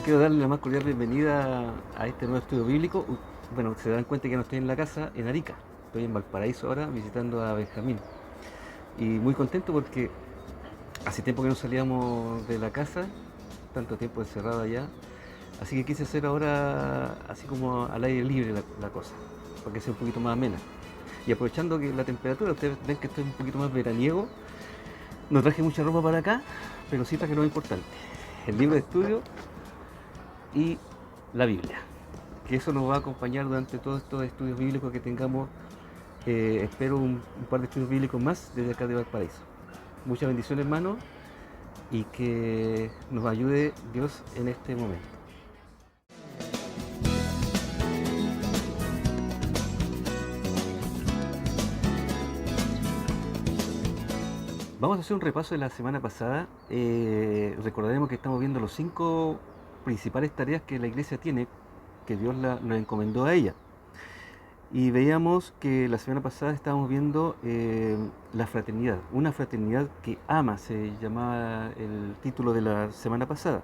quiero darle la más cordial bienvenida a este nuevo estudio bíblico. Bueno, se dan cuenta que no estoy en la casa, en Arica. Estoy en Valparaíso ahora visitando a Benjamín. Y muy contento porque hace tiempo que no salíamos de la casa, tanto tiempo encerrado allá. Así que quise hacer ahora así como al aire libre la cosa, para que sea un poquito más amena. Y aprovechando que la temperatura, ustedes ven que estoy un poquito más veraniego, no traje mucha ropa para acá, pero sí traje lo importante. El libro de estudio y la Biblia. Que eso nos va a acompañar durante todos estos estudios bíblicos que tengamos. Espero un par de estudios bíblicos más desde acá de Valparaíso. Muchas bendiciones, hermanos, y que nos ayude Dios en este momento. Vamos a hacer un repaso de la semana pasada. Recordaremos que estamos viendo los 5 principales tareas que la iglesia tiene, que Dios nos encomendó a ella. Y veíamos que la semana pasada estábamos viendo la fraternidad, una fraternidad que ama, se llamaba el título de la semana pasada,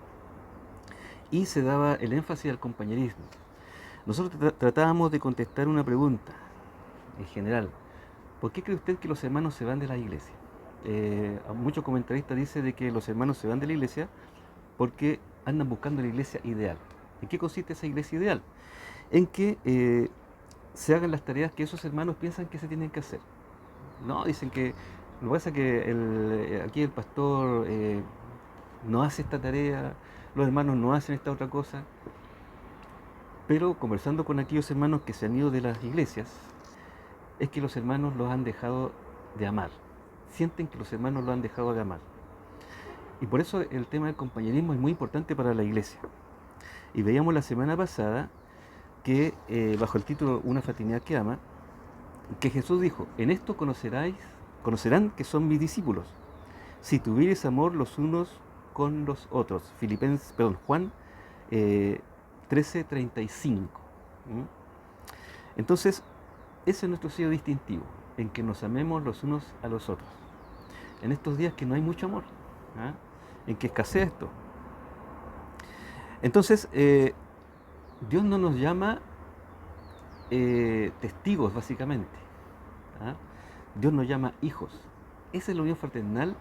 y se daba el énfasis al compañerismo. Nosotros tratábamos de contestar una pregunta en general: ¿por qué cree usted que los hermanos se van de la iglesia? Muchos comentaristas dicen de que los hermanos se van de la iglesia porque andan buscando la iglesia ideal. ¿En qué consiste esa iglesia ideal? En que se hagan las tareas que esos hermanos piensan que se tienen que hacer. No, dicen que lo que pasa es que aquí el pastor no hace esta tarea, los hermanos no hacen esta otra cosa. Pero conversando con aquellos hermanos que se han ido de las iglesias, es que los hermanos los han dejado de amar. Sienten que los hermanos los han dejado de amar. Y por eso el tema del compañerismo es muy importante para la iglesia. Y veíamos la semana pasada que bajo el título Una fraternidad que ama, que Jesús dijo: en esto conocerán que son mis discípulos, si tuvieres amor los unos con los otros. Juan 13:35. Entonces, ese es nuestro sello distintivo, en que nos amemos los unos a los otros. En estos días que no hay mucho amor, ¿ah? En que escasea esto. Entonces, Dios no nos llama testigos, básicamente. ¿Ah? Dios nos llama hijos. Esa es la unión fraternal,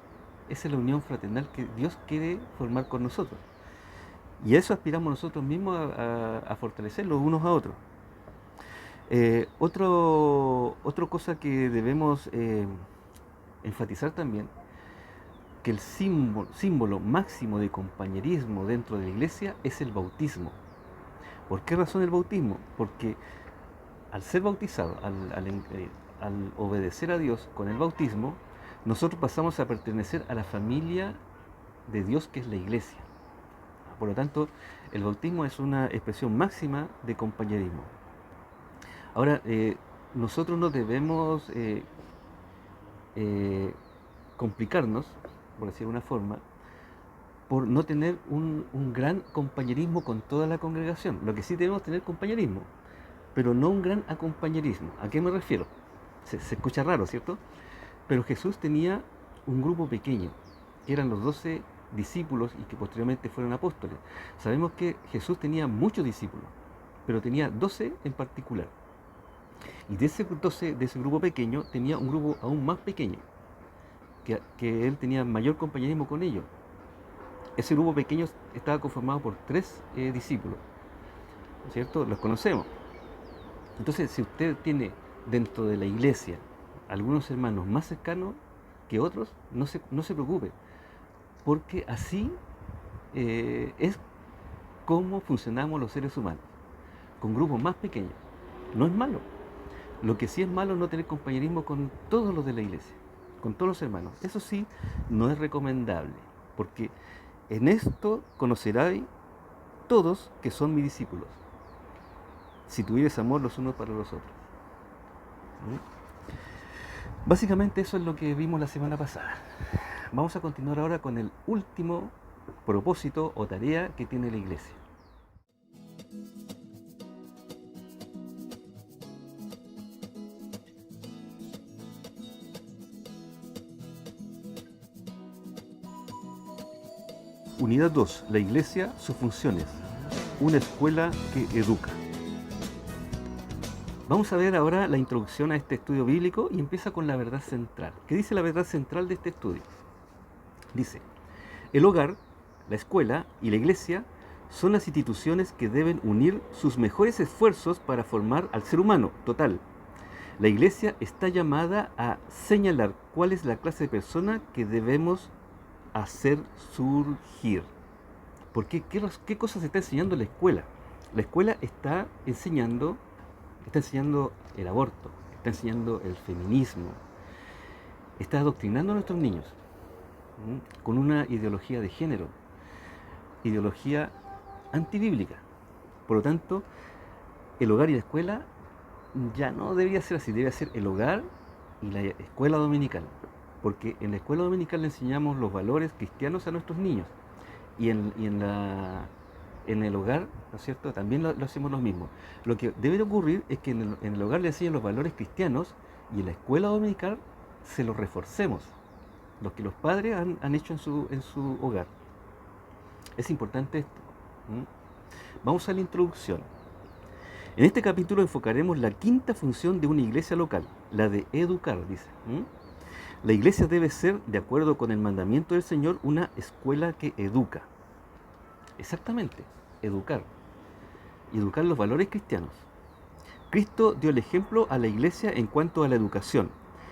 esa es la unión fraternal que Dios quiere formar con nosotros. Y a eso aspiramos nosotros mismos a fortalecer los unos a otros. Otra cosa que debemos enfatizar también, que el símbolo máximo de compañerismo dentro de la iglesia es el bautismo. ¿Por qué razón el bautismo? Porque al ser bautizado, al obedecer a Dios con el bautismo, nosotros pasamos a pertenecer a la familia de Dios, que es la iglesia. Por lo tanto, el bautismo es una expresión máxima de compañerismo. Ahora, nosotros no debemos complicarnos, por decir de una forma, por no tener un gran compañerismo con toda la congregación. Lo que sí debemos tener compañerismo, pero no un gran acompañerismo. ¿A qué me refiero? Se escucha raro, ¿cierto? Pero Jesús tenía un grupo pequeño, que eran los 12 discípulos y que posteriormente fueron apóstoles. Sabemos que Jesús tenía muchos discípulos, pero tenía 12 en particular. Y de ese grupo pequeño, tenía un grupo aún más pequeño, que él tenía mayor compañerismo con ellos. Ese grupo pequeño estaba conformado por 3 discípulos, ¿cierto? Los conocemos. Entonces, si usted tiene dentro de la iglesia algunos hermanos más cercanos que otros, no se preocupe, porque así es como funcionamos los seres humanos, con grupos más pequeños. No es malo. Lo que sí es malo es no tener compañerismo con todos los de la iglesia, con todos los hermanos. Eso sí, no es recomendable, porque en esto conoceráis todos que son mis discípulos, si tuvieres amor los unos para los otros. Básicamente eso es lo que vimos la semana pasada. Vamos a continuar ahora con el último propósito o tarea que tiene la iglesia. Unidad 2. La Iglesia, sus funciones. Una escuela que educa. Vamos a ver ahora la introducción a este estudio bíblico y empieza con la verdad central. ¿Qué dice la verdad central de este estudio? Dice, el hogar, la escuela y la iglesia son las instituciones que deben unir sus mejores esfuerzos para formar al ser humano total. La iglesia está llamada a señalar cuál es la clase de persona que debemos hacer surgir. ¿Por qué? ¿Qué cosas está enseñando la escuela? La escuela está enseñando el aborto, está enseñando el feminismo, está adoctrinando a nuestros niños con una ideología de género, ideología antibíblica. Por lo tanto, el hogar y la escuela ya no debería ser así, debe ser el hogar y la escuela dominical, porque en la escuela dominical le enseñamos los valores cristianos a nuestros niños y en el hogar, ¿no es cierto?, también lo hacemos lo mismo. Lo que debe ocurrir es que en el hogar le enseñan los valores cristianos y en la escuela dominical se los reforcemos, los que los padres han hecho en su hogar. Es importante esto. Vamos a la introducción. En este capítulo enfocaremos la quinta función de una iglesia local, la de educar, dice. La iglesia debe ser, de acuerdo con el mandamiento del Señor, una escuela que educa. Exactamente, educar. Educar los valores cristianos. Cristo dio el ejemplo a la iglesia en cuanto a la educación.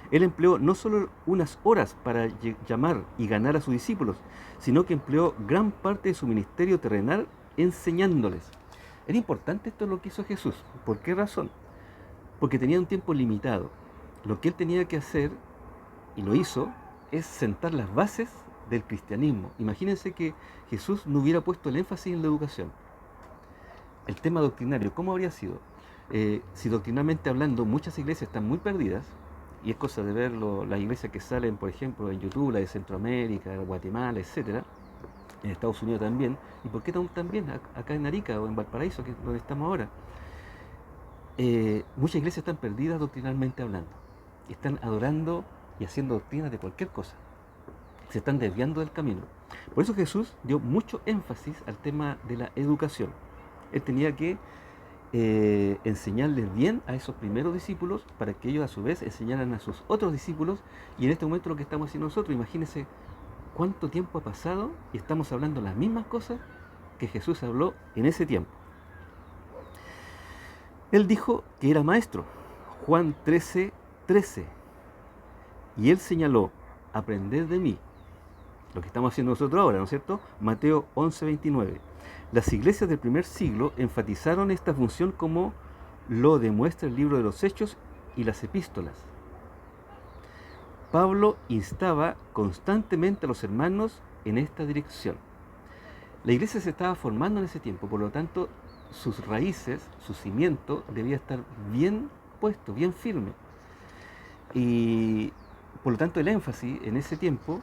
Él empleó no solo unas horas para llamar y ganar a sus discípulos, sino que empleó gran parte de su ministerio terrenal enseñándoles. Era importante esto lo que hizo Jesús. ¿Por qué razón? Porque tenía un tiempo limitado. Lo que él tenía que hacer, y lo hizo, es sentar las bases del cristianismo. Imagínense que Jesús no hubiera puesto el énfasis en la educación. El tema doctrinario, ¿cómo habría sido? Si doctrinalmente hablando muchas iglesias están muy perdidas, y es cosa de verlo, las iglesias que salen, por ejemplo, en YouTube, la de Centroamérica, Guatemala, etcétera, en Estados Unidos también, ¿y por qué también acá en Arica o en Valparaíso, que es donde estamos ahora? Muchas iglesias están perdidas doctrinalmente hablando, están adorando y haciendo doctrinas de cualquier cosa, se están desviando del camino. Por eso Jesús dio mucho énfasis al tema de la educación. Él tenía que enseñarles bien a esos primeros discípulos para que ellos a su vez enseñaran a sus otros discípulos, y en este momento lo que estamos haciendo nosotros, imagínense cuánto tiempo ha pasado y estamos hablando las mismas cosas que Jesús habló en ese tiempo. Él dijo que era maestro, Juan 13:13, y él señaló, aprended de mí, lo que estamos haciendo nosotros ahora, ¿no es cierto? Mateo 11:29. Las iglesias del primer siglo enfatizaron esta función como lo demuestra el libro de los Hechos y las epístolas. Pablo instaba constantemente a los hermanos en esta dirección. La iglesia se estaba formando en ese tiempo, por lo tanto, sus raíces, su cimiento debía estar bien puesto, bien firme. Y por lo tanto el énfasis en ese tiempo,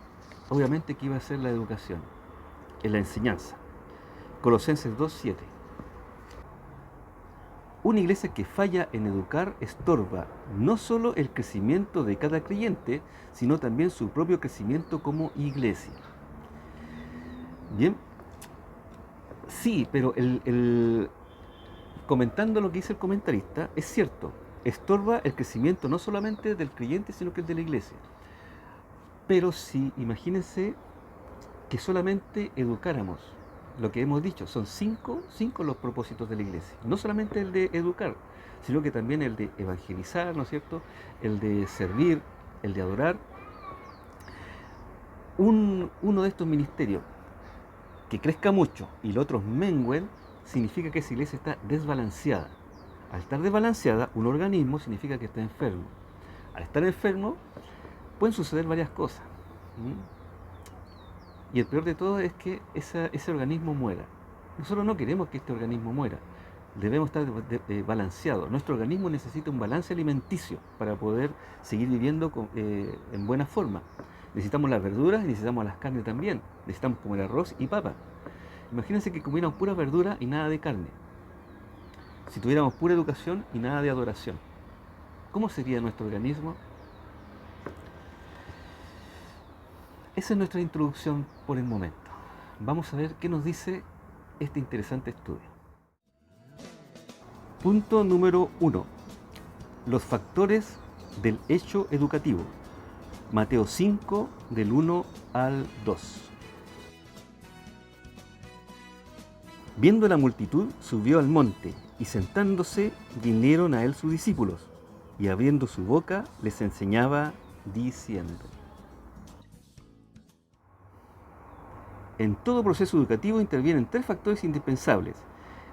obviamente que iba a ser la educación, en la enseñanza. Colosenses 2:7. Una iglesia que falla en educar estorba no solo el crecimiento de cada creyente, sino también su propio crecimiento como iglesia. Bien, sí, pero comentando lo que dice el comentarista, es cierto, estorba el crecimiento no solamente del creyente, sino que el de la iglesia. Pero si, imagínense que solamente educáramos, lo que hemos dicho, son cinco los propósitos de la iglesia. No solamente el de educar, sino que también el de evangelizar, ¿no es cierto? El de servir, el de adorar. Uno de estos ministerios que crezca mucho y los otros mengüen, significa que esa iglesia está desbalanceada. Al estar desbalanceada, un organismo significa que está enfermo. Al estar enfermo, pueden suceder varias cosas. Y el peor de todo es que ese organismo muera. Nosotros no queremos que este organismo muera. Debemos estar balanceados. Nuestro organismo necesita un balance alimenticio para poder seguir viviendo en buena forma. Necesitamos las verduras y necesitamos las carnes también. Necesitamos comer arroz y papa. Imagínense que comiéramos pura verdura y nada de carne. Si tuviéramos pura educación y nada de adoración, ¿cómo sería nuestro organismo? Esa es nuestra introducción por el momento. Vamos a ver qué nos dice este interesante estudio. Punto número 1. Los factores del hecho educativo. Mateo 5, del 1 al 2. Viendo la multitud, subió al monte, y sentándose, vinieron a él sus discípulos, y abriendo su boca, les enseñaba, diciendo. En todo proceso educativo intervienen 3 factores indispensables: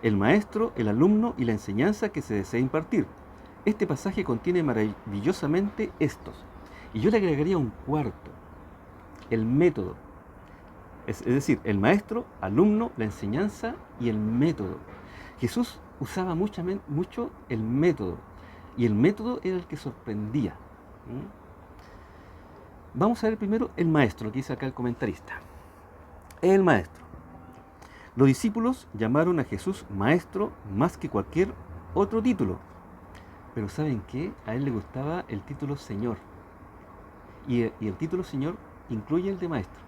el maestro, el alumno y la enseñanza que se desea impartir. Este pasaje contiene maravillosamente estos. Y yo le agregaría un cuarto: el método. Es decir, el maestro, alumno, la enseñanza y el método. Jesús usaba mucho el método, y el método era el que sorprendía. Vamos a ver primero el maestro, lo que dice acá el comentarista. El maestro. Los discípulos llamaron a Jesús maestro más que cualquier otro título. Pero ¿saben qué? A él le gustaba el título Señor. Y el título Señor incluye el de maestro.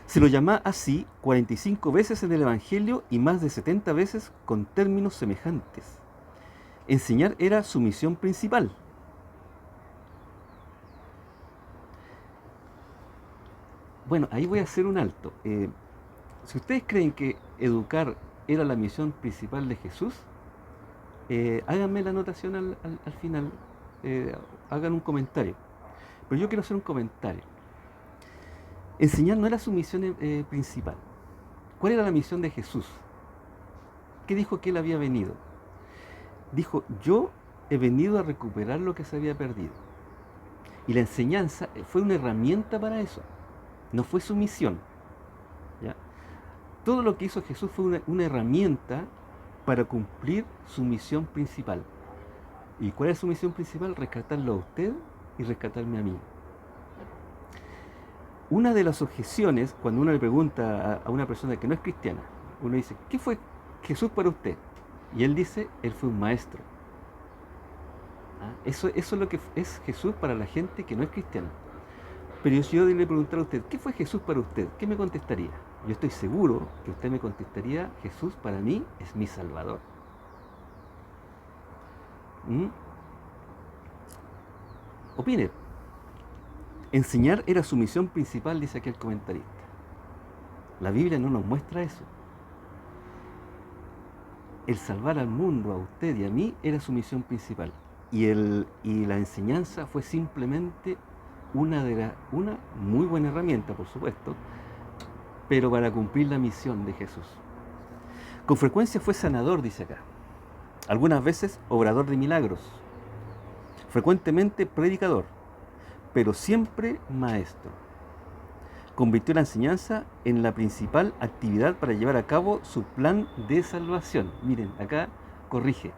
Se lo llama así 45 veces en el Evangelio y más de 70 veces con términos semejantes. Enseñar era su misión principal. Bueno, ahí voy a hacer un alto. Si ustedes creen que educar era la misión principal de Jesús, háganme la anotación al final, hagan un comentario. Pero yo quiero hacer un comentario. Enseñar no era su misión principal. ¿Cuál era la misión de Jesús? ¿Qué dijo que él había venido? Dijo, yo he venido a recuperar lo que se había perdido. Y la enseñanza fue una herramienta para eso. No fue su misión. ¿Ya? Todo lo que hizo Jesús fue una herramienta para cumplir su misión principal. ¿Y cuál es su misión principal? Rescatarlo a usted y rescatarme a mí. Una de las objeciones, cuando uno le pregunta a una persona que no es cristiana, uno dice, ¿qué fue Jesús para usted? Y él dice, él fue un maestro. Eso es lo que es Jesús para la gente que no es cristiana. Pero si yo le preguntara a usted, ¿qué fue Jesús para usted? ¿Qué me contestaría? Yo estoy seguro que usted me contestaría, Jesús para mí es mi Salvador. Opine. Enseñar era su misión principal, dice aquí el comentarista. La Biblia no nos muestra eso. El salvar al mundo, a usted y a mí, era su misión principal. Y la enseñanza fue simplemente una muy buena herramienta, por supuesto, pero para cumplir la misión de Jesús. Con frecuencia fue sanador, dice acá. Algunas veces obrador de milagros. Frecuentemente predicador, pero siempre maestro. Convirtió la enseñanza en la principal actividad para llevar a cabo su plan de salvación. Miren, acá corrige.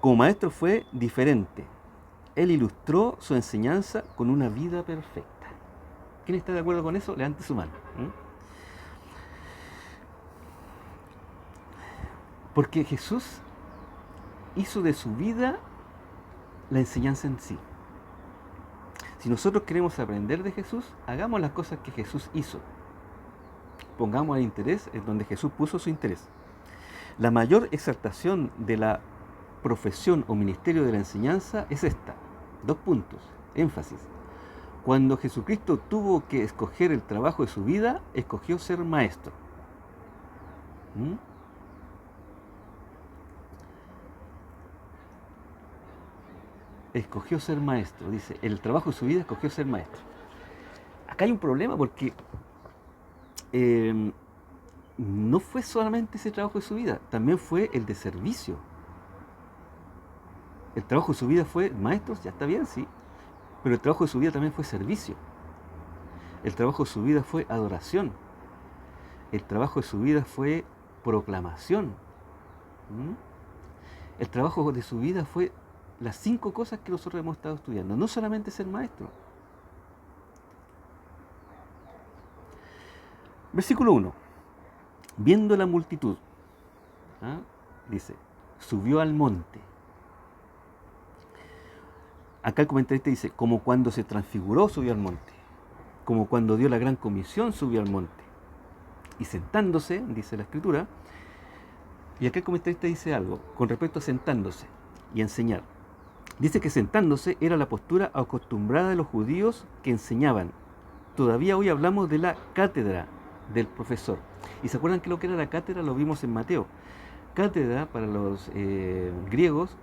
Como maestro fue diferente. Él ilustró su enseñanza con una vida perfecta. ¿Quién está de acuerdo con eso? Levante su mano. Porque Jesús hizo de su vida la enseñanza en sí. Si nosotros queremos aprender de Jesús, hagamos las cosas que Jesús hizo. Pongamos el interés en donde Jesús puso su interés. La mayor exaltación de la profesión o ministerio de la enseñanza es esta. 2 puntos, énfasis. Cuando Jesucristo tuvo que escoger el trabajo de su vida, escogió ser maestro. Escogió ser maestro, dice, el trabajo de su vida escogió ser maestro. Acá hay un problema porque no fue solamente ese trabajo de su vida, también fue el de servicio. El trabajo de su vida fue maestros, ya está bien, sí, pero el trabajo de su vida también fue servicio. El trabajo de su vida fue adoración. El trabajo de su vida fue proclamación. El trabajo de su vida fue las 5 cosas que nosotros hemos estado estudiando, no solamente ser maestro. Versículo 1. Viendo la multitud, dice, subió al monte. Acá el comentarista dice, como cuando se transfiguró subió al monte, como cuando dio la gran comisión subió al monte. y sentándose, dice la Escritura. Y acá el comentarista dice algo con respecto a sentándose y enseñar. Dice que sentándose era la postura acostumbrada de los judíos que enseñaban. Todavía hoy hablamos de la cátedra del profesor. ¿Y se acuerdan que lo que era la cátedra? Lo vimos en Mateo. Cátedra para los griegos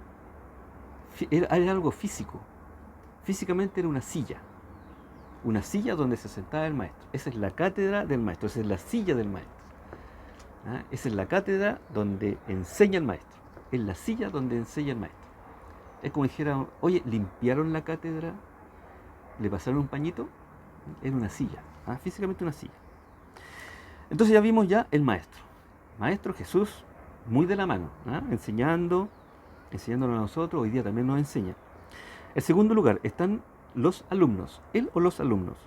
era algo físico. Físicamente era una silla donde se sentaba el maestro. Esa es la cátedra del maestro, esa es la silla del maestro. ¿Ah? Esa es la cátedra donde enseña el maestro, es la silla donde enseña el maestro. Es como dijera, oye, limpiaron la cátedra, le pasaron un pañito, era una silla, ¿ah? Físicamente una silla. Entonces ya vimos ya el maestro Jesús, muy de la mano, ¿ah? Enseñándonos a nosotros, hoy día también nos enseña. En segundo lugar están los alumnos, él o los alumnos.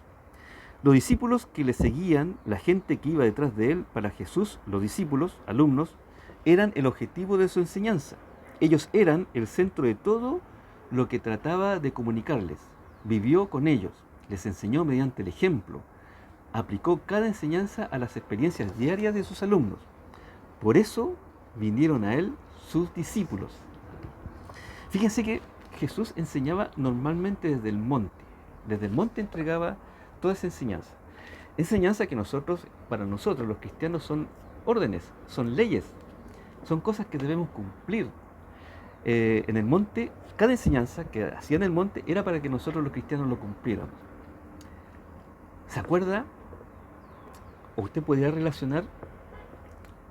Los discípulos que le seguían, la gente que iba detrás de él, para Jesús, los discípulos, alumnos, eran el objetivo de su enseñanza. Ellos eran el centro de todo lo que trataba de comunicarles. Vivió con ellos, les enseñó mediante el ejemplo, aplicó cada enseñanza a las experiencias diarias de sus alumnos. Por eso vinieron a él sus discípulos. Fíjense que Jesús enseñaba normalmente desde el monte. Desde el monte entregaba toda esa enseñanza. Enseñanza que para nosotros los cristianos, son órdenes, son leyes, son cosas que debemos cumplir. En el monte, cada enseñanza que hacía en el monte era para que nosotros los cristianos lo cumpliéramos. ¿Se acuerda? O usted podría relacionar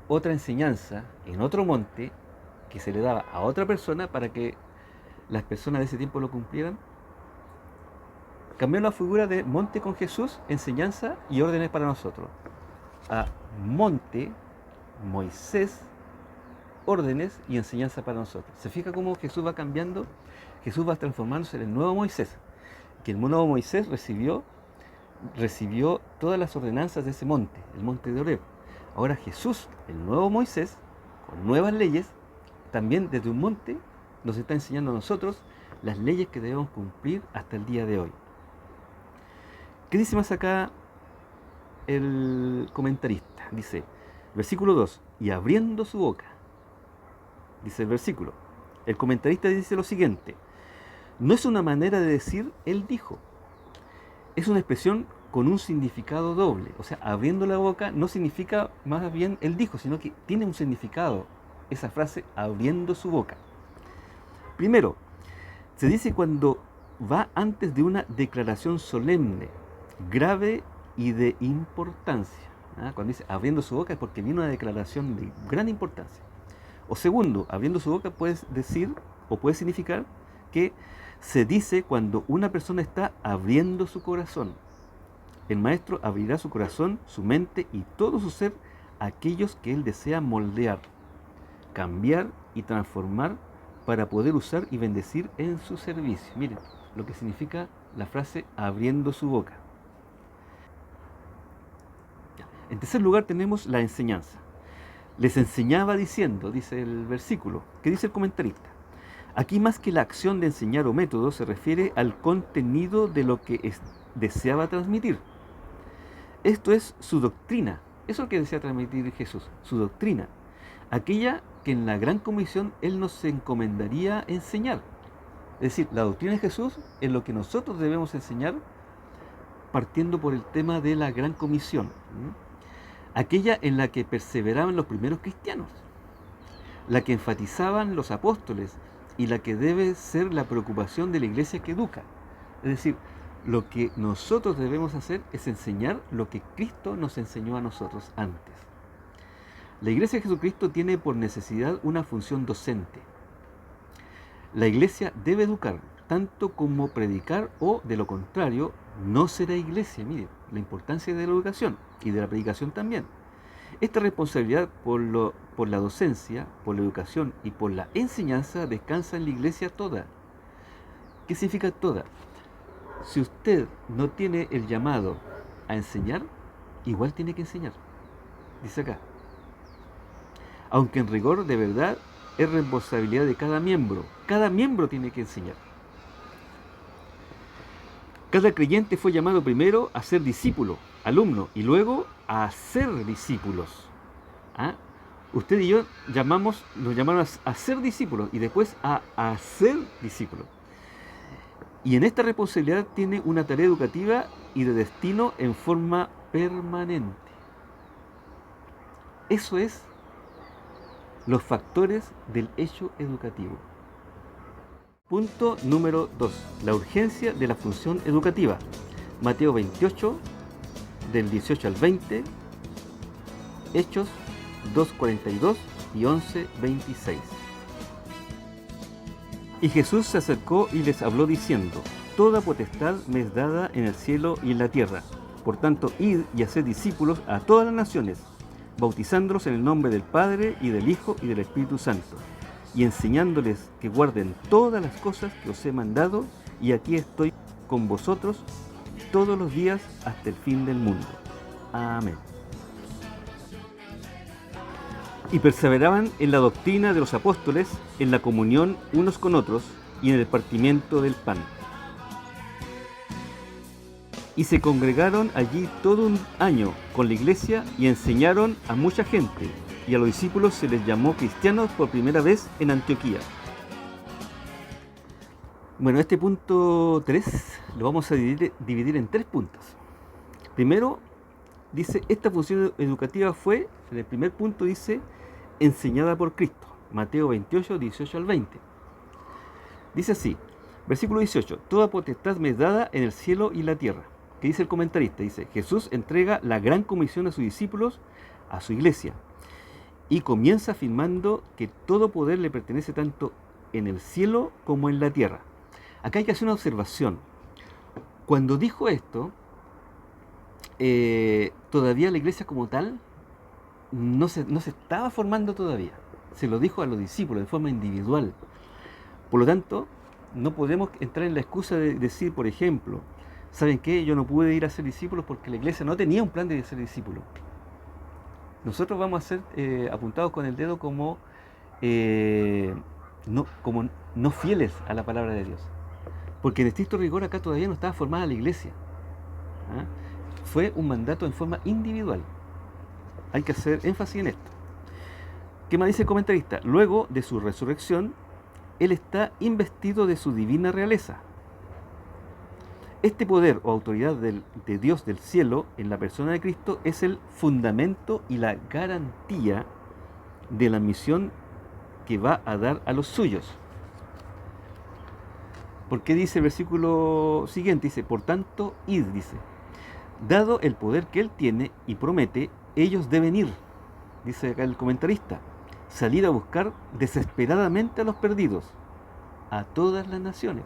otra enseñanza en otro monte que se le daba a otra persona para que las personas de ese tiempo lo cumplieran. Cambió la figura de monte con Jesús, enseñanza y órdenes para nosotros, a monte, Moisés, órdenes y enseñanza para nosotros. ¿Se fija cómo Jesús va cambiando? Jesús va transformándose en el nuevo Moisés, que el nuevo Moisés recibió todas las ordenanzas de ese monte, el monte de Horeb. Ahora Jesús, el nuevo Moisés, con nuevas leyes, también desde un monte nos está enseñando a nosotros las leyes que debemos cumplir hasta el día de hoy. ¿Qué dice más acá el comentarista? Dice, versículo 2, y abriendo su boca, dice el versículo. El comentarista dice lo siguiente: no es una manera de decir él dijo, es una expresión con un significado doble. O sea, abriendo la boca no significa más bien él dijo, sino que tiene un significado esa frase, abriendo su boca. Primero, se dice cuando va antes de una declaración solemne, grave y de importancia. Cuando dice abriendo su boca es porque viene una declaración de gran importancia. O segundo, abriendo su boca puede decir o puede significar que se dice cuando una persona está abriendo su corazón. El maestro abrirá su corazón, su mente y todo su ser a aquellos que él desea moldear, cambiar y transformar para poder usar y bendecir en su servicio. Miren lo que significa la frase abriendo su boca. En tercer lugar tenemos la enseñanza. Les enseñaba diciendo, dice el versículo. ¿Qué dice el comentarista? Aquí más que la acción de enseñar o método se refiere al contenido de lo que deseaba transmitir. Esto es su doctrina. Eso es lo que desea transmitir Jesús, su doctrina. Aquella que en la gran comisión él nos encomendaría enseñar. Es decir, la doctrina de Jesús es lo que nosotros debemos enseñar partiendo por el tema de la gran comisión. Aquella en la que perseveraban los primeros cristianos, la que enfatizaban los apóstoles y la que debe ser la preocupación de la iglesia que educa. Es decir, lo que nosotros debemos hacer es enseñar lo que Cristo nos enseñó a nosotros antes. La Iglesia de Jesucristo tiene por necesidad una función docente. La Iglesia debe educar, tanto como predicar, o de lo contrario, no será Iglesia. Mire, la importancia de la educación y de la predicación también. Esta responsabilidad por la docencia, por la educación y por la enseñanza descansa en la Iglesia toda. ¿Qué significa toda? Si usted no tiene el llamado a enseñar, igual tiene que enseñar. Dice acá. Aunque en rigor de verdad es responsabilidad de cada miembro. Cada miembro tiene que enseñar. Cada creyente fue llamado primero a ser discípulo, alumno, y luego a hacer discípulos. ¿Ah? Usted y yo nos llamaron a ser discípulos y después a hacer discípulos. Y en esta responsabilidad tiene una tarea educativa y de destino en forma permanente. Eso es los factores del hecho educativo. Punto número 2. La urgencia de la función educativa. Mateo 28, del 18 al 20, Hechos 2:42 y 11:26. Y Jesús se acercó y les habló diciendo: Toda potestad me es dada en el cielo y en la tierra. Por tanto, id y haced discípulos a todas las naciones, bautizándolos en el nombre del Padre y del Hijo y del Espíritu Santo, y enseñándoles que guarden todas las cosas que os he mandado, y aquí estoy con vosotros todos los días hasta el fin del mundo. Amén. Y perseveraban en la doctrina de los apóstoles, en la comunión unos con otros y en el partimiento del pan. Y se congregaron allí todo un año con la iglesia y enseñaron a mucha gente, y a los discípulos se les llamó cristianos por primera vez en Antioquía. Bueno, este punto 3 lo vamos a dividir en 3 puntos. Primero, dice, esta función educativa fue, en el primer punto dice, enseñada por Cristo. Mateo 28, 18 al 20. Dice así, versículo 18, toda potestad me es dada en el cielo y la tierra. ¿Qué dice el comentarista? Dice, Jesús entrega la gran comisión a sus discípulos, a su iglesia, y comienza afirmando que todo poder le pertenece tanto en el cielo como en la tierra. Acá hay que hacer una observación. Cuando dijo esto, todavía la iglesia como tal no se estaba formando todavía. Se lo dijo a los discípulos de forma individual. Por lo tanto, no podemos entrar en la excusa de decir, por ejemplo, ¿saben qué? Yo no pude ir a ser discípulos porque la iglesia no tenía un plan de ser discípulos. Nosotros vamos a ser apuntados con el dedo como no fieles a la palabra de Dios. Porque en estricto rigor acá todavía no estaba formada la iglesia. ¿Ah? Fue un mandato en forma individual. Hay que hacer énfasis en esto. ¿Qué más dice el comentarista? Luego de su resurrección, Él está investido de su divina realeza. Este poder o autoridad de Dios del cielo en la persona de Cristo es el fundamento y la garantía de la misión que va a dar a los suyos. ¿Por qué dice el versículo siguiente? Dice, por tanto, id, dice. Dado el poder que Él tiene y promete, ellos deben ir, dice acá el comentarista, salir a buscar desesperadamente a los perdidos, a todas las naciones.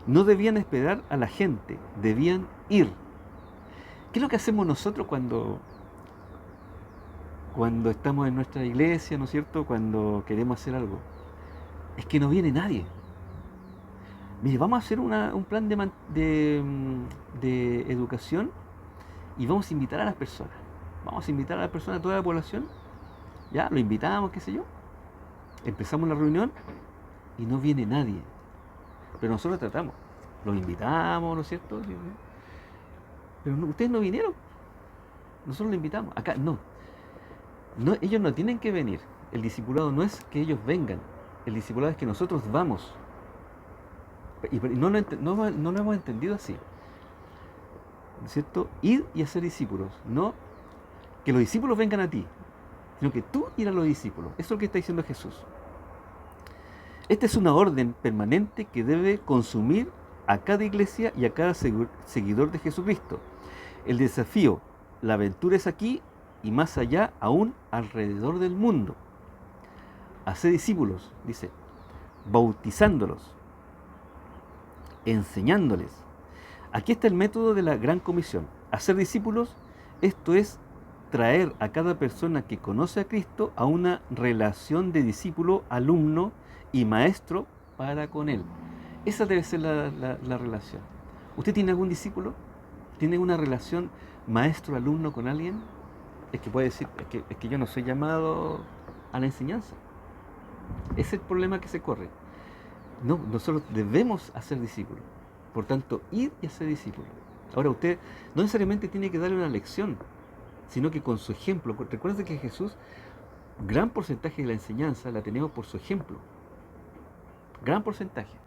No debían esperar a la gente, debían ir. ¿Qué es lo que hacemos nosotros cuando estamos en nuestra iglesia, ¿no es cierto? Cuando queremos hacer algo. Es que no viene nadie. Mire, vamos a hacer un plan de educación y vamos a invitar a las personas. Vamos a invitar a las personas, a toda la población. Ya, lo invitamos, qué sé yo. Empezamos la reunión y no viene nadie. Pero nosotros tratamos. Los invitamos, ¿no es cierto? Pero ustedes no vinieron. Nosotros los invitamos. Acá no. Ellos no tienen que venir. El discipulado no es que ellos vengan. El discipulado es que nosotros vamos. Y no lo hemos entendido así. ¿No es cierto? Ir y hacer discípulos. No que los discípulos vengan a ti, sino que tú ir a los discípulos. Eso es lo que está diciendo Jesús. Esta es una orden permanente que debe consumir a cada iglesia y a cada seguidor de Jesucristo. El desafío, la aventura es aquí y más allá, aún alrededor del mundo. Hacer discípulos, dice, bautizándolos, enseñándoles. Aquí está el método de la gran comisión. Hacer discípulos, esto es traer a cada persona que conoce a Cristo a una relación de discípulo, alumno y maestro para con Él. Esa debe ser la relación. ¿Usted tiene algún discípulo? ¿Tiene una relación maestro-alumno con alguien? Es que puede decir, es que yo no soy llamado a la enseñanza. Ese es el problema que se corre. No, nosotros debemos hacer discípulos. Por tanto, id y hacer discípulos. Ahora usted no necesariamente tiene que darle una lección, sino que con su ejemplo. Recuerden que Jesús, gran porcentaje de la enseñanza la tenemos por su ejemplo. Gran porcentaje.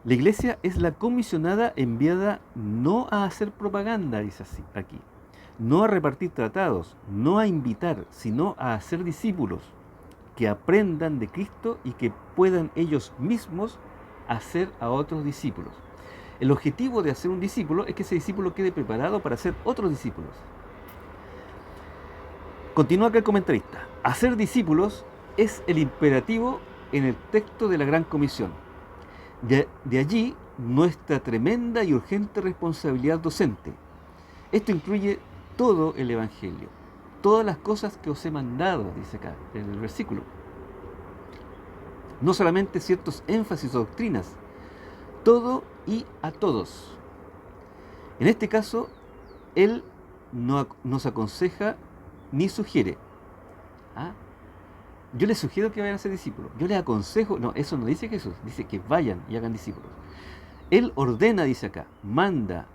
La iglesia es la comisionada enviada no a hacer propaganda, dice así aquí, no a repartir tratados, no a invitar, sino a hacer discípulos que aprendan de Cristo y que puedan ellos mismos hacer a otros discípulos. El objetivo de hacer un discípulo es que ese discípulo quede preparado para hacer otros discípulos. Continúa acá el comentarista. Hacer discípulos es el imperativo en el texto de la Gran Comisión. De allí nuestra tremenda y urgente responsabilidad docente. Esto incluye todo el Evangelio, todas las cosas que os he mandado, dice acá en el versículo. No solamente ciertos énfasis o doctrinas, todo y a todos. En este caso, él no nos aconseja ni sugiere. ¿Ah? Yo les sugiero que vayan a ser discípulos. Yo les aconsejo, no, eso no dice Jesús, dice que vayan y hagan discípulos. Él ordena, dice acá, manda,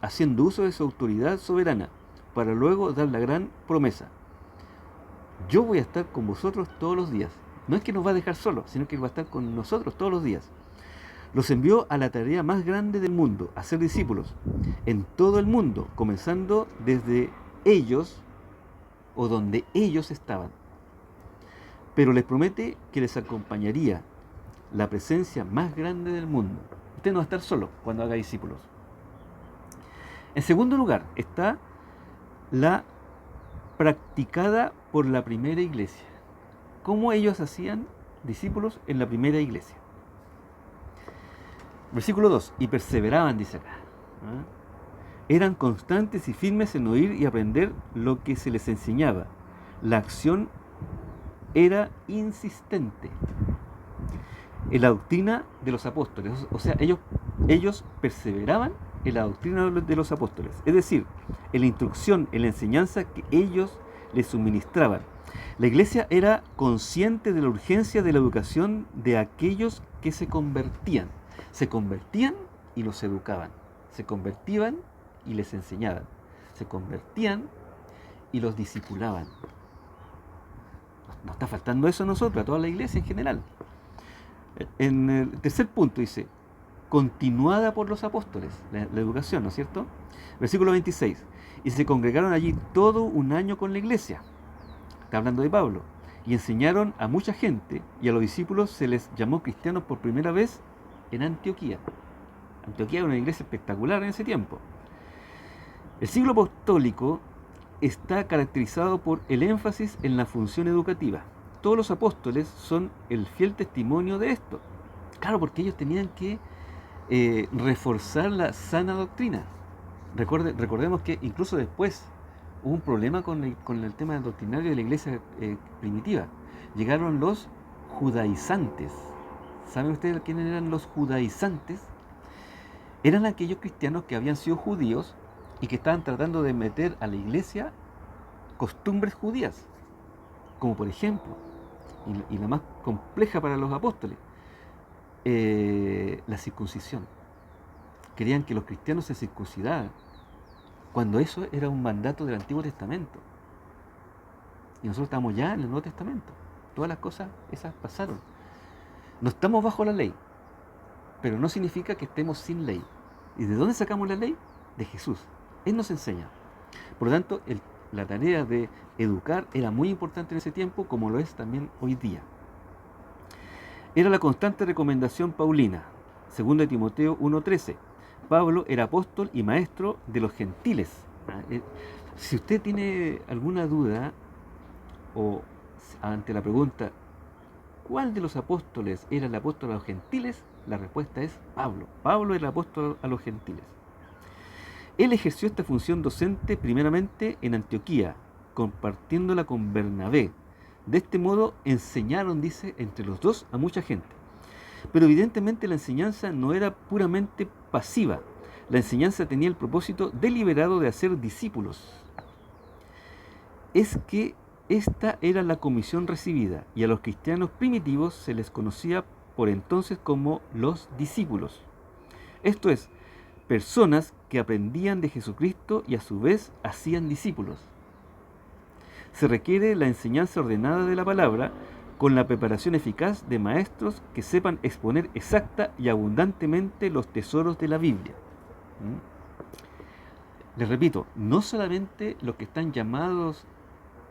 haciendo uso de su autoridad soberana, para luego dar la gran promesa. Yo voy a estar con vosotros todos los días. No es que nos va a dejar solos, sino que va a estar con nosotros todos los días. Los envió a la tarea más grande del mundo, a ser discípulos, en todo el mundo, comenzando desde ellos o donde ellos estaban. Pero les promete que les acompañaría la presencia más grande del mundo. Usted no va a estar solo cuando haga discípulos. En segundo lugar está la practicada por la primera iglesia. ¿Cómo ellos hacían discípulos en la primera iglesia? Versículo 2. Y perseveraban, dice acá. ¿Ah? Eran constantes y firmes en oír y aprender lo que se les enseñaba. La acción era insistente en la doctrina de los apóstoles. O sea, ellos perseveraban en la doctrina de los apóstoles. Es decir, en la instrucción, en la enseñanza que ellos les suministraban. La iglesia era consciente de la urgencia de la educación de aquellos que se convertían. Se convertían y los educaban. Se convertían y les enseñaban. Se convertían y los discipulaban. Nos está faltando eso a nosotros, a toda la iglesia en general. En el tercer punto dice, continuada por los apóstoles, la educación, ¿no es cierto? Versículo 26. Y se congregaron allí todo un año con la iglesia. Está hablando de Pablo. Y enseñaron a mucha gente, y a los discípulos se les llamó cristianos por primera vez en Antioquía. Antioquía era una iglesia espectacular en ese tiempo. El siglo apostólico está caracterizado por el énfasis en la función educativa. Todos los apóstoles son el fiel testimonio de esto. Claro, porque ellos tenían que reforzar la sana doctrina. Recordemos que incluso después hubo un problema con el tema doctrinario de la iglesia primitiva. Llegaron los judaizantes. ¿Saben ustedes quiénes eran los judaizantes? Eran aquellos cristianos que habían sido judíos y que estaban tratando de meter a la iglesia costumbres judías, como por ejemplo, y la más compleja para los apóstoles, la circuncisión. Querían que los cristianos se circuncidaran, cuando eso era un mandato del Antiguo Testamento. Y nosotros estamos ya en el Nuevo Testamento. Todas las cosas esas pasaron. No estamos bajo la ley, pero no significa que estemos sin ley. ¿Y de dónde sacamos la ley? De Jesús. Él nos enseña. Por lo tanto, la tarea de educar era muy importante en ese tiempo, como lo es también hoy día. Era la constante recomendación paulina. 2 Timoteo 1:13. Pablo era apóstol y maestro de los gentiles. Si usted tiene alguna duda o ante la pregunta, ¿cuál de los apóstoles era el apóstol a los gentiles? La respuesta es Pablo. Pablo era el apóstol a los gentiles. Él ejerció esta función docente primeramente en Antioquía, compartiéndola con Bernabé. De este modo enseñaron, dice, entre los dos a mucha gente. Pero evidentemente la enseñanza no era puramente pasiva. La enseñanza tenía el propósito deliberado de hacer discípulos. Es que esta era la comisión recibida, y a los cristianos primitivos se les conocía por entonces como los discípulos. Esto es, personas que aprendían de Jesucristo y a su vez hacían discípulos. Se requiere la enseñanza ordenada de la palabra con la preparación eficaz de maestros que sepan exponer exacta y abundantemente los tesoros de la Biblia. Les repito, no solamente los que están llamados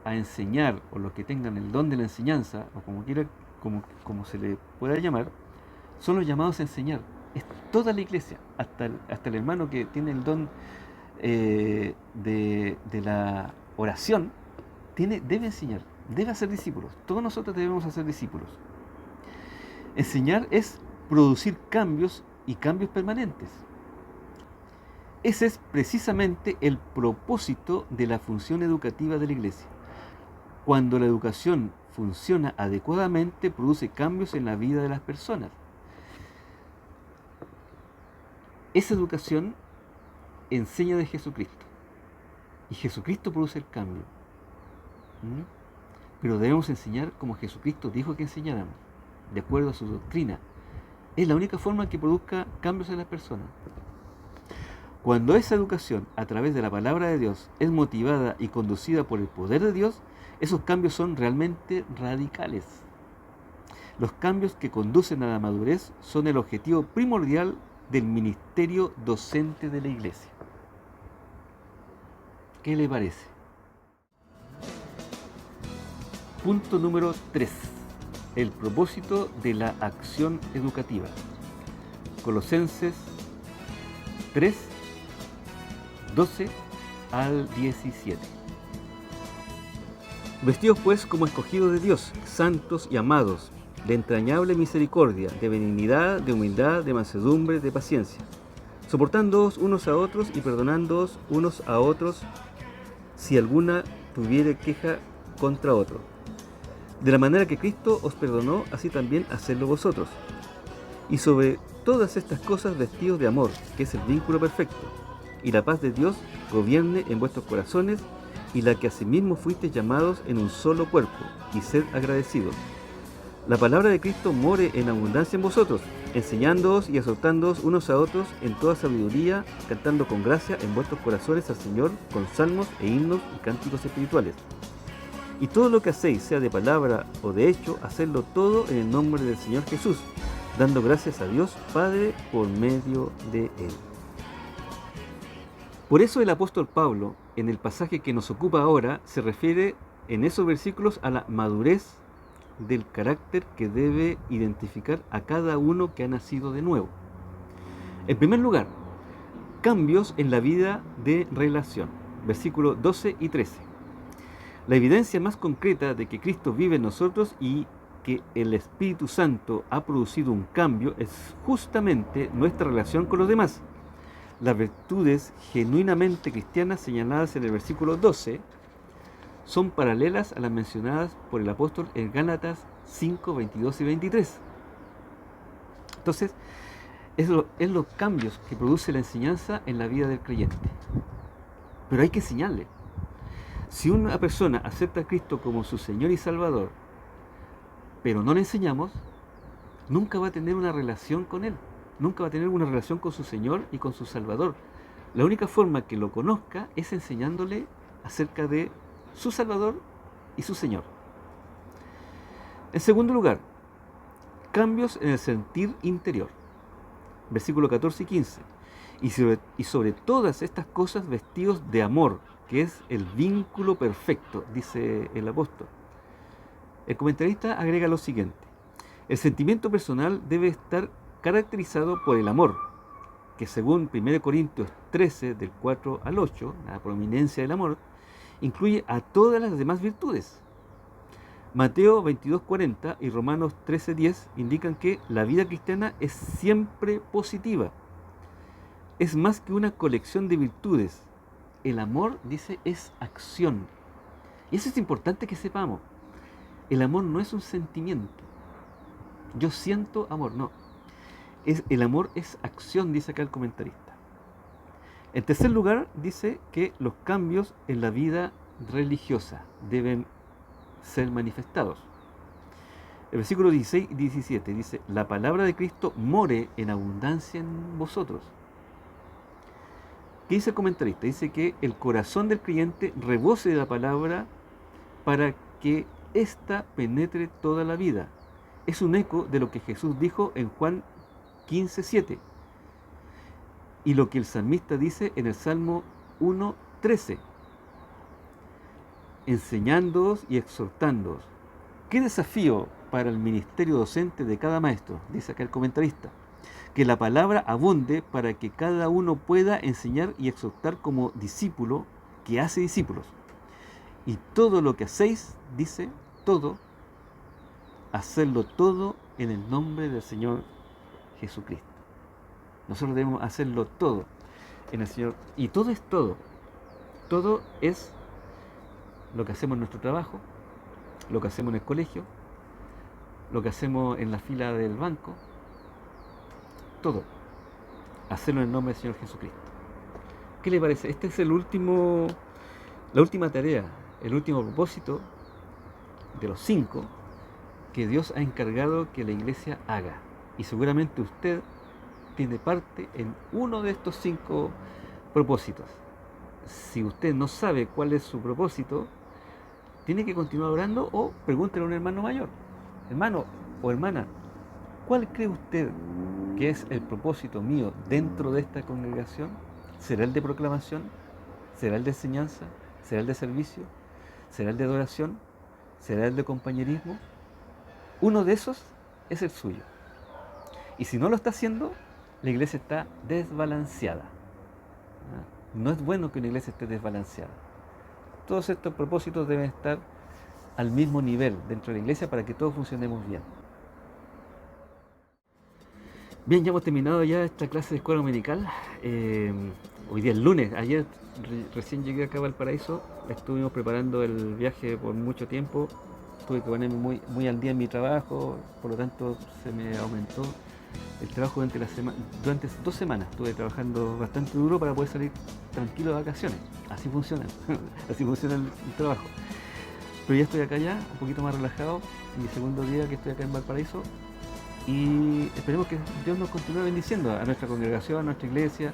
a enseñar o los que tengan el don de la enseñanza, o como se le pueda llamar, son los llamados a enseñar. Es toda la iglesia, hasta el hermano que tiene el don de la oración, debe enseñar, debe hacer discípulos. Todos nosotros debemos hacer discípulos. Enseñar es producir cambios y cambios permanentes. Ese es precisamente el propósito de la función educativa de la iglesia. Cuando la educación funciona adecuadamente, produce cambios en la vida de las personas. Esa educación enseña de Jesucristo. Y Jesucristo produce el cambio. Pero debemos enseñar como Jesucristo dijo que enseñáramos, de acuerdo a su doctrina. Es la única forma que produzca cambios en las personas. Cuando esa educación, a través de la palabra de Dios, es motivada y conducida por el poder de Dios, esos cambios son realmente radicales. Los cambios que conducen a la madurez son el objetivo primordial del ministerio docente de la iglesia. ¿Qué le parece? Punto número 3. El propósito de la acción educativa. Colosenses 3, 12 al 17. Vestidos pues como escogidos de Dios, santos y amados, de entrañable misericordia, de benignidad, de humildad, de mansedumbre, de paciencia, soportándoos unos a otros y perdonándoos unos a otros si alguna tuviere queja contra otro. De la manera que Cristo os perdonó, así también hacedlo vosotros. Y sobre todas estas cosas vestidos de amor, que es el vínculo perfecto, y la paz de Dios gobierne en vuestros corazones, y la que asimismo fuisteis llamados en un solo cuerpo, y sed agradecidos. La palabra de Cristo more en abundancia en vosotros, enseñándoos y exhortándoos unos a otros en toda sabiduría, cantando con gracia en vuestros corazones al Señor con salmos e himnos y cánticos espirituales. Y todo lo que hacéis, sea de palabra o de hecho, hacedlo todo en el nombre del Señor Jesús, dando gracias a Dios Padre por medio de Él. Por eso el apóstol Pablo, en el pasaje que nos ocupa ahora, se refiere en esos versículos a la madurez del carácter que debe identificar a cada uno que ha nacido de nuevo. En primer lugar, cambios en la vida de relación. Versículos 12 y 13. La evidencia más concreta de que Cristo vive en nosotros y que el Espíritu Santo ha producido un cambio es justamente nuestra relación con los demás. Las virtudes genuinamente cristianas señaladas en el versículo 12 son paralelas a las mencionadas por el apóstol en Gálatas 5, 22 y 23. Entonces, es los cambios que produce la enseñanza en la vida del creyente. Pero hay que enseñarle. Si una persona acepta a Cristo como su Señor y Salvador, pero no le enseñamos, nunca va a tener una relación con Él. Nunca va a tener una relación con su Señor y con su Salvador. La única forma que lo conozca es enseñándole acerca de su Salvador y su Señor. En segundo lugar, cambios en el sentir interior. Versículo 14 y 15. Y sobre todas estas cosas vestidos de amor, que es el vínculo perfecto, dice el apóstol. El comentarista agrega lo siguiente: el sentimiento personal debe estar caracterizado por el amor, que según 1 Corintios 13, del 4 al 8, la prominencia del amor, incluye a todas las demás virtudes. Mateo 22:40 y Romanos 13:10 indican que la vida cristiana es siempre positiva. Es más que una colección de virtudes. El amor, dice, es acción. Y eso es importante que sepamos. El amor no es un sentimiento. Yo siento amor, no. El amor es acción, dice acá el comentarista. En tercer lugar, dice que los cambios en la vida religiosa deben ser manifestados. El versículo 16 y 17 dice, la palabra de Cristo more en abundancia en vosotros. ¿Qué dice el comentarista? Dice que el corazón del creyente rebose de la palabra para que ésta penetre toda la vida. Es un eco de lo que Jesús dijo en Juan 15:7 y lo que el salmista dice en el Salmo 1:13, enseñándoos y exhortándoos. ¿Qué desafío para el ministerio docente de cada maestro? Dice acá el comentarista. Que la palabra abunde para que cada uno pueda enseñar y exhortar como discípulo que hace discípulos. Y todo lo que hacéis, dice, todo, hacerlo todo en el nombre del Señor Jesucristo. Nosotros debemos hacerlo todo en el Señor. Y todo es todo. Todo es lo que hacemos en nuestro trabajo, lo que hacemos en el colegio, lo que hacemos en la fila del banco. Todo. Hacerlo en el nombre del Señor Jesucristo. ¿Qué le parece? Este es la última tarea, el último propósito de los 5 que Dios ha encargado que la iglesia haga. Y seguramente usted tiene parte en uno de estos 5 propósitos. Si usted no sabe cuál es su propósito, tiene que continuar orando o pregúntele a un hermano mayor. Hermano o hermana, ¿cuál cree usted que es el propósito mío dentro de esta congregación? ¿Será el de proclamación? ¿Será el de enseñanza? ¿Será el de servicio? ¿Será el de adoración? ¿Será el de compañerismo? Uno de esos es el suyo. Y si no lo está haciendo, la iglesia está desbalanceada. No es bueno que una iglesia esté desbalanceada. Todos estos propósitos deben estar al mismo nivel dentro de la iglesia para que todos funcionemos bien. Bien, ya hemos terminado ya esta clase de escuela dominical. Hoy día es lunes, ayer recién llegué acá a Valparaíso, estuvimos preparando el viaje por mucho tiempo, tuve que ponerme muy al día en mi trabajo, por lo tanto se me aumentó el trabajo durante la semana. Durante 2 semanas estuve trabajando bastante duro para poder salir tranquilo de vacaciones. Así funciona, así funciona el trabajo. Pero ya estoy acá ya, un poquito más relajado, mi segundo día que estoy acá en Valparaíso. Y esperemos que Dios nos continúe bendiciendo a nuestra congregación, a nuestra iglesia.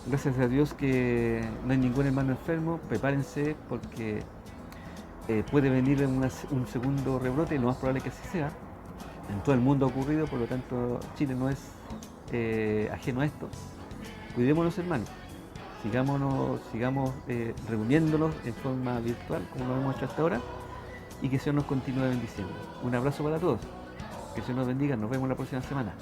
Gracias a Dios que no hay ningún hermano enfermo. Prepárense porque puede venir un segundo rebrote, lo más probable es que así sea. En todo el mundo ha ocurrido, por lo tanto Chile no es ajeno a esto. Cuidémonos, hermanos. Sigamos reuniéndonos en forma virtual como lo hemos hecho hasta ahora y que el Señor nos continúe bendiciendo. Un abrazo para todos. Que el Señor nos bendiga. Nos vemos la próxima semana.